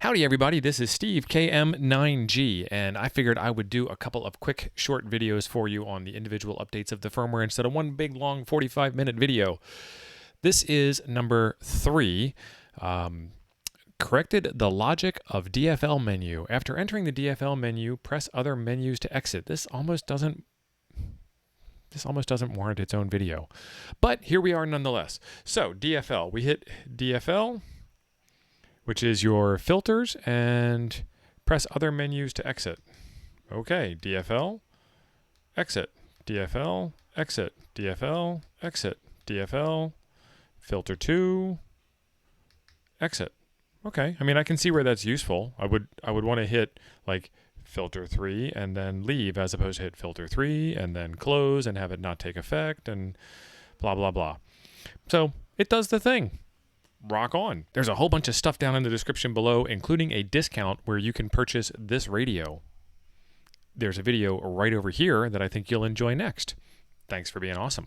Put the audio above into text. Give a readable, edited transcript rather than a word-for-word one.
Howdy everybody, this is Steve KM9G, and I figured I would do a couple of quick short videos for you on the individual updates of the firmware instead of one big long 45-minute video. This is number 3. Corrected the logic of DFL menu. After entering the DFL menu, press other menus to exit. This almost doesn't warrant its own video. But here we are nonetheless. So DFL, we hit DFL, which is your filters, and press other menus to exit. Okay, DFL, exit, DFL, exit, DFL, exit, DFL, filter 2, exit. Okay, I mean, I can see where that's useful. I would want to hit like filter 3 and then leave, as opposed to hit filter 3 and then close and have it not take effect and blah, blah, blah. So it does the thing. Rock on. There's a whole bunch of stuff down in the description below, including a discount where you can purchase this radio. There's a video right over here that I think you'll enjoy next. Thanks for being awesome.